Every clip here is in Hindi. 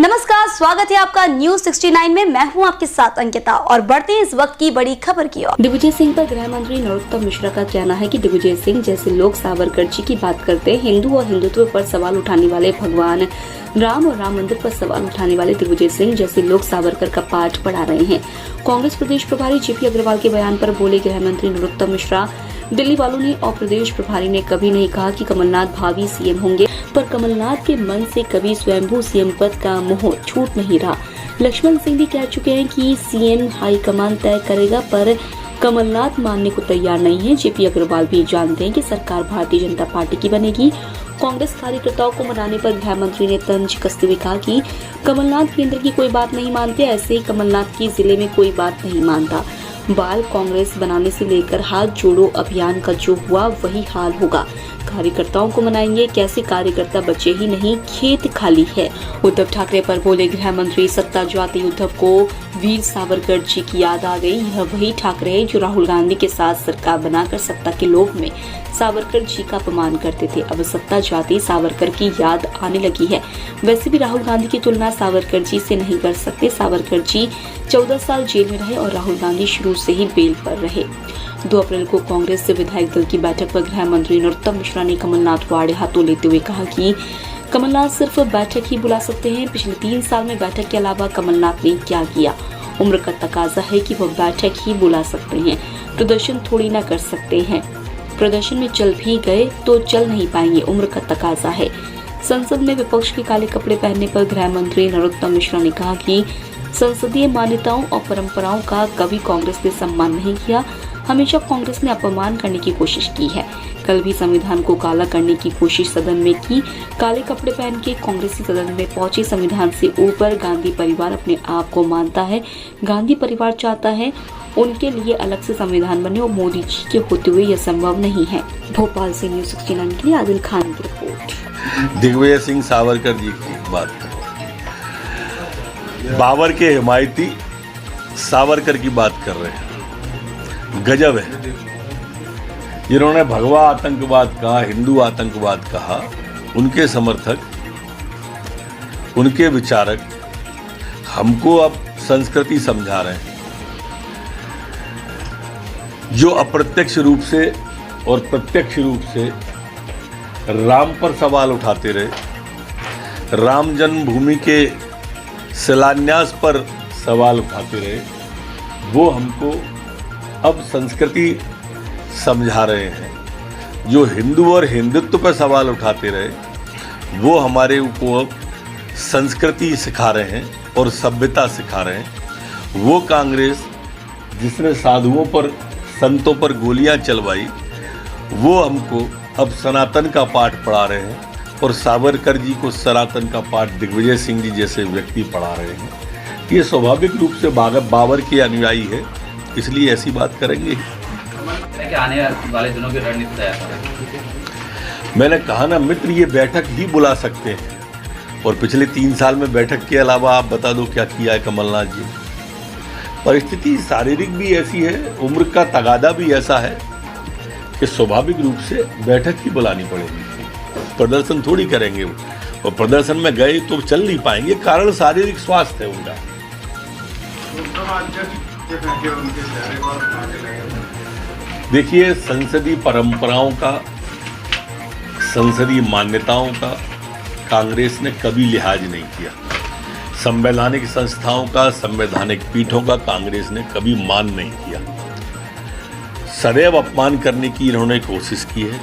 नमस्कार, स्वागत है आपका न्यूज 69 में। मैं हूं आपके साथ अंकिता और बढ़ते हैं इस वक्त की बड़ी खबर की ओर। दिग्विजय सिंह पर गृह मंत्री नरोत्तम मिश्रा का कहना है कि दिग्विजय सिंह जैसे लोग सावरकर जी की बात करते हैं। हिंदू और हिंदुत्व पर सवाल उठाने वाले, भगवान राम और राम मंदिर पर सवाल उठाने वाले दिग्विजय सिंह जैसे लोग सावरकर का पाठ पढ़ा रहे हैं। कांग्रेस प्रदेश प्रभारी जेपी अग्रवाल के बयान पर बोले गृह मंत्री नरोत्तम मिश्रा, दिल्ली वालों ने और प्रदेश प्रभारी ने कभी नहीं कहा कि कमलनाथ भावी सीएम होंगे, पर कमलनाथ के मन से कभी स्वयंभू सीएम पद का मोह छूट नहीं रहा। लक्ष्मण सिंह भी कह चुके हैं कि सीएम हाईकमान तय करेगा, पर कमलनाथ मानने को तैयार नहीं है। जेपी अग्रवाल भी जानते हैं कि सरकार भारतीय जनता पार्टी की बनेगी। कांग्रेस कार्यकर्ताओं को मनाने पर गृह मंत्री ने तंज कसते हुए कहा कि कमलनाथ केंद्र की कोई बात नहीं मानते, ऐसे ही कमलनाथ की जिले में कोई बात नहीं मानता। बाल कांग्रेस बनाने से लेकर हाथ जोड़ो अभियान का जो हुआ वही हाल होगा। कार्यकर्ताओं को मनाएंगे, कैसे कार्यकर्ता बचे ही नहीं, खेत खाली है। उद्धव ठाकरे पर बोले गृह मंत्री, सत्ता जाते उद्धव को वीर सावरकर जी की याद आ गई। यह वही ठाकरे है जो राहुल गांधी के साथ सरकार बनाकर सत्ता के लोभ में सावरकर जी का अपमान करते थे। अब सत्ता जाते सावरकर की याद आने लगी है। वैसे भी राहुल गांधी की तुलना सावरकर जी से नहीं कर सकते। सावरकर जी 14 साल जेल में रहे और राहुल गांधी शुरू से ही बेल पर रहे। 2 अप्रैल को कांग्रेस से विधायक दल की बैठक पर गृह मंत्री नरोत्तम मिश्रा ने कमलनाथ को आड़े हाथों लेते हुए कहा कि कमलनाथ सिर्फ बैठक ही बुला सकते हैं। पिछले 3 साल में बैठक के अलावा कमलनाथ ने क्या किया? उम्र का तकाजा है कि वह बैठक ही बुला सकते हैं, प्रदर्शन थोड़ी ना कर सकते हैं। प्रदर्शन में चल भी गए तो चल नहीं पाएंगे, उम्र का तकाजा है। संसद में विपक्ष के काले कपड़े पहनने पर गृह मंत्री नरोत्तम मिश्रा ने कहा कि संसदीय मान्यताओं और परंपराओं का कभी कांग्रेस ने सम्मान नहीं किया, हमेशा कांग्रेस ने अपमान करने की कोशिश की है। कल भी संविधान को काला करने की कोशिश सदन में की। काले कपड़े पहन के कांग्रेसी सदन में पहुंचे। संविधान से ऊपर गांधी परिवार अपने आप को मानता है। गांधी परिवार चाहता है उनके लिए अलग से संविधान बने और मोदी जी के होते हुए यह संभव नहीं है। भोपाल से न्यूज 69 के लिए आदिल खान की रिपोर्ट। दिग्विजय सिंह सावरकर जी की बात करें, बाबर के हिमायती सावरकर की बात कर रहे हैं। गजब है। जिन्होंने भगवा आतंकवाद कहा, हिंदू आतंकवाद कहा, उनके समर्थक, उनके विचारक हमको अब संस्कृति समझा रहे हैं। जो अप्रत्यक्ष रूप से और प्रत्यक्ष रूप से राम पर सवाल उठाते रहे, राम जन्मभूमि के शिलान्यास पर सवाल उठाते रहे, वो हमको अब संस्कृति समझा रहे हैं। जो हिंदू और हिंदुत्व पर सवाल उठाते रहे, वो हमारे को अब संस्कृति सिखा रहे हैं और सभ्यता सिखा रहे हैं। वो कांग्रेस जिसने साधुओं पर, संतों पर गोलियां चलवाई, वो हमको अब सनातन का पाठ पढ़ा रहे हैं और सावरकर जी को सनातन का पाठ दिग्विजय सिंह जी जैसे व्यक्ति पढ़ा रहे हैं। ये स्वाभाविक रूप से बाबर के अनुयायी है, इसलिए ऐसी बात करेंगे। आने वाले दिनों की रणनीति तैयार करेंगे। मैंने कहा ना मित्र, ये बैठक ही बुला सकते हैं। और पिछले 3 साल में बैठक के अलावा आप बता दो क्या किया है कमलनाथ जी। परिस्थिति शारीरिक भी ऐसी है, उम्र का तगादा भी ऐसा है कि स्वाभाविक रूप से बैठक ही बुलानी पड़ेगी। प्रदर्शन थोड़ी करेंगे वो, और प्रदर्शन में गए तो चल नहीं पाएंगे, कारण शारीरिक स्वास्थ्य है उनका। देखिए, संसदीय परंपराओं का, संसदीय मान्यताओं का कांग्रेस ने कभी लिहाज नहीं किया। संवैधानिक संस्थाओं का, संवैधानिक पीठों का कांग्रेस ने कभी मान नहीं किया। सदैव अपमान करने की इन्होंने कोशिश की है।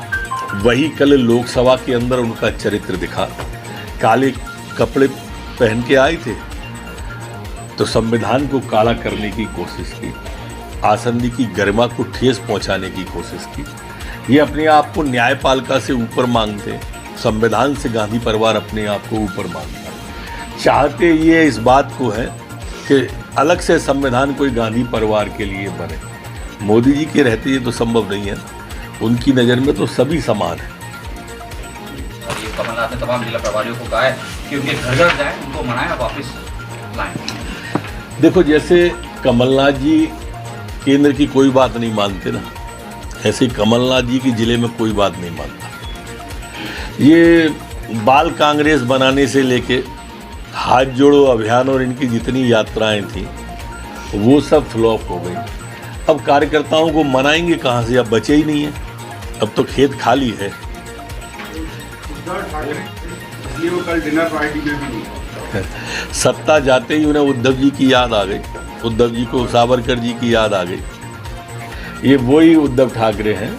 वही कल लोकसभा के अंदर उनका चरित्र दिखा। काले कपड़े पहन के आए थे तो संविधान को काला करने की कोशिश की, आसंदी की गरिमा को ठेस पहुंचाने की कोशिश की। ये अपने आप को न्यायपालिका से ऊपर मांगते हैं, संविधान से गांधी परिवार अपने आप को ऊपर मांगता है। चाहते ये इस बात को है कि अलग से संविधान कोई गांधी परिवार के लिए बने। मोदी जी के रहते ये तो संभव नहीं है। उनकी नज़र में तो सभी समान है। कमलनाथ ने तमाम जिला प्रभारियों को कहा है कि उनके घर घर जाएं, उनको मनाएं, वापस लाएं। देखो, जैसे कमलनाथ जी केंद्र की कोई बात नहीं मानते ना, ऐसे कमलनाथ जी की जिले में कोई बात नहीं मानता। ये बाल कांग्रेस बनाने से लेके हाथ जोड़ो अभियान और इनकी जितनी यात्राएं थी वो सब फ्लॉप हो गई। अब कार्यकर्ताओं को मनाएंगे कहाँ से, अब बचे ही नहीं है, अब तो खेत खाली है। इसलिए वो कल डिनर पार्टी में भी नहीं। सत्ता जाते ही उन्हें उद्धव जी की याद आ गई, उद्धव जी को सावरकर जी की याद आ गई। ये वही उद्धव ठाकरे हैं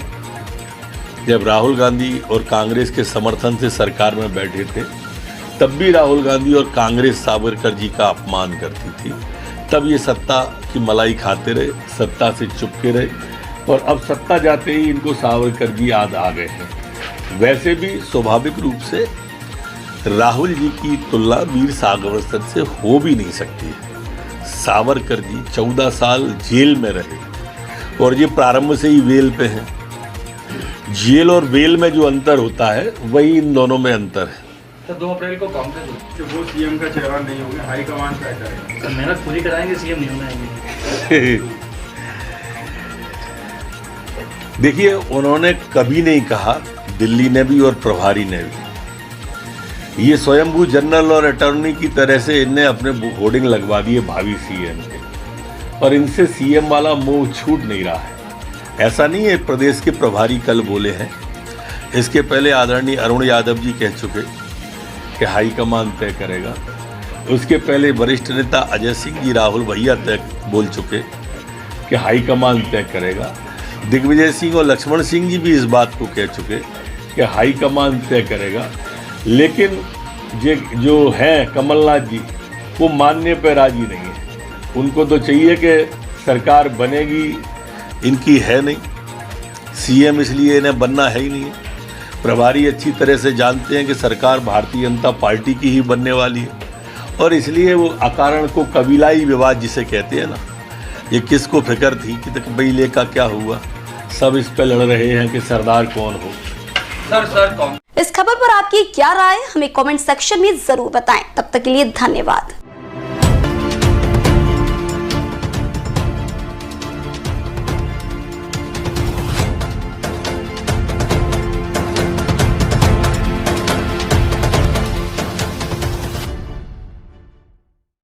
जब राहुल गांधी और कांग्रेस के समर्थन से सरकार में बैठे थे, तब भी राहुल गांधी और कांग्रेस सावरकर जी का अपमान करती थी। तब ये सत्ता की मलाई खाते रहे, सत्ता से चुपके रहे, और अब सत्ता जाते ही इनको सावरकर जी याद आ गए हैं। वैसे भी स्वाभाविक रूप से राहुल जी की तुलना वीर सावरकर से हो भी नहीं सकती है। सावरकर जी 14 साल जेल में रहे और ये प्रारंभ से ही वेल पे हैं। जेल और वेल में जो अंतर होता है वही इन दोनों में अंतर है। तो 2 अप्रैल को कांग्रेस कि वो सीएम का चेहरा नहीं होंगे, हाईकमान तय करेगा। तो मेहनत पूरी कराएंगे, सीएम नहीं बनाएंगे। देखिए, उन्होंने कभी नहीं कहा, दिल्ली ने भी और प्रभारी ने भी, ये स्वयंभू जनरल और अटॉर्नी की तरह से इनने अपने होर्डिंग लगवा दिए भावी सीएम के, और इनसे सीएम वाला मोह छूट नहीं रहा है। ऐसा नहीं है, प्रदेश के प्रभारी कल बोले हैं, इसके पहले आदरणीय अरुण यादव जी कह चुके कि हाईकमान तय करेगा। उसके पहले वरिष्ठ नेता अजय सिंह जी, राहुल भैया तय बोल चुके कि हाईकमान तय करेगा। दिग्विजय सिंह और लक्ष्मण सिंह जी भी इस बात को कह चुके कि हाईकमान तय करेगा। लेकिन जो हैं कमलनाथ जी, वो मानने पर राजी नहीं है। उनको तो चाहिए कि सरकार बनेगी, इनकी है नहीं, सीएम इसलिए इन्हें बनना है ही नहीं है। प्रभारी अच्छी तरह से जानते हैं कि सरकार भारतीय जनता पार्टी की ही बनने वाली है, और इसलिए वो अकारण को कबीलाई विवाद जिसे कहते हैं ना, ये किसको फिक्र थी कि कबीले का क्या हुआ, सब इस पे लड़ रहे हैं कि सरदार कौन हो। सर इस खबर पर आपकी क्या राय, हमें कमेंट सेक्शन में जरूर बताएं। तब तक के लिए धन्यवाद।